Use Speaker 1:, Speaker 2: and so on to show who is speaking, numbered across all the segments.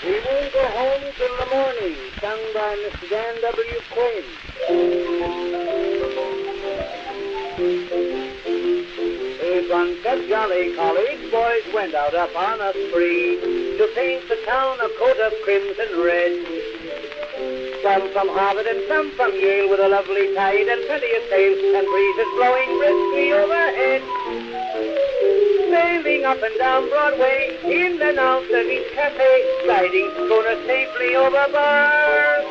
Speaker 1: We won't go home till the morning, sung by Mr. Dan W. Quinn. A bunch of jolly college boys went out upon a spree to paint the town a coat of crimson red. Some from Harvard and some from Yale, with a lovely tide and plenty of sail and breezes blowing briskly overhead. Sailing up and down Broadway, in and out of each cafe, gliding schooner safely over bars.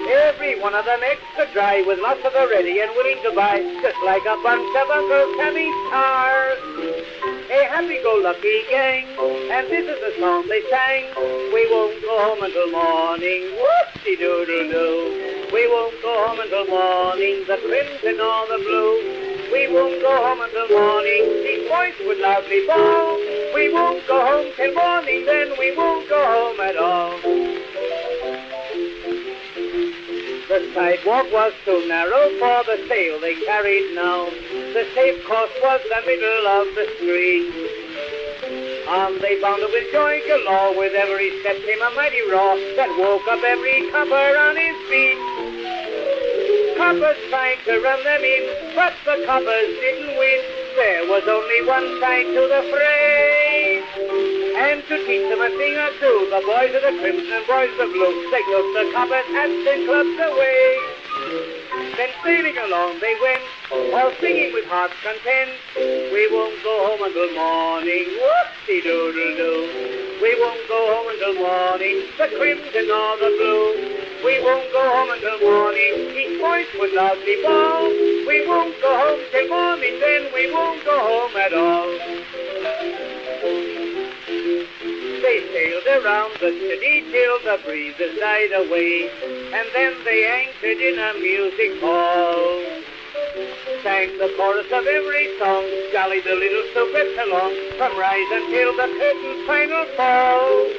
Speaker 1: Every one of them extra dry, with lots of the ready and willing to buy, just like a bunch of Uncle Sammy's stars. A happy-go-lucky gang, and this is the song they sang. We won't go home until morning, whoop-de-doodle-doo. We won't go home until morning, the crimson or the blue. We won't go home until morning, each voice would loudly bawl. We won't go home till morning, then we won't go home at all. The sidewalk was too narrow for the sail they carried now. The safe course was the middle of the street. On they bounded with joy galore, with every step came a mighty roar that woke up every copper on his feet. Coppers tried to run them in, but the coppers didn't win. There was only one side to the fray. And to teach them a thing or two, the boys of the crimson and boys of blue, they took the coppers' hats and clubs away. Then sailing along they went, all singing with heart's content. We won't go home until morning, whoop-de-doodle-doo. We won't go home until morning, the crimson or the blue. We won't go home until morning, each voice would loudly bawl. We won't go home till morning, then we won't go home at all. They sailed around the city till the breezes died away, and then they anchored in a music hall. Sang the chorus of every song, jolly the little soubrette along, from rise until the curtain's final fall.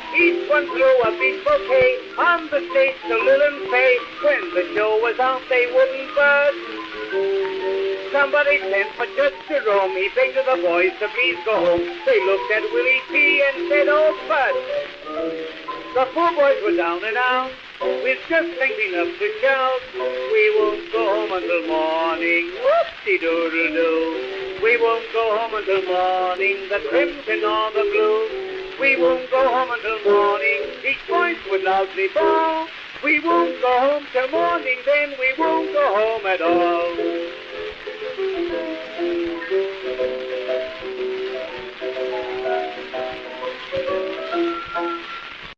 Speaker 1: Each one threw a big bouquet on the stage to Lil and Fay. When the show was out, they wouldn't budge. Somebody sent for Judge Jerome. He begged the boys to please go home. They looked at Willie P. and said, oh, Bud. The poor boys were down and out, with just strength enough to shout. We won't go home until morning, whoop-de-doodle-doo. We won't go home until morning, the crimson or the blue. We won't go home until morning, each voice would loudly bawl. We won't go home till morning, then we won't go home at all.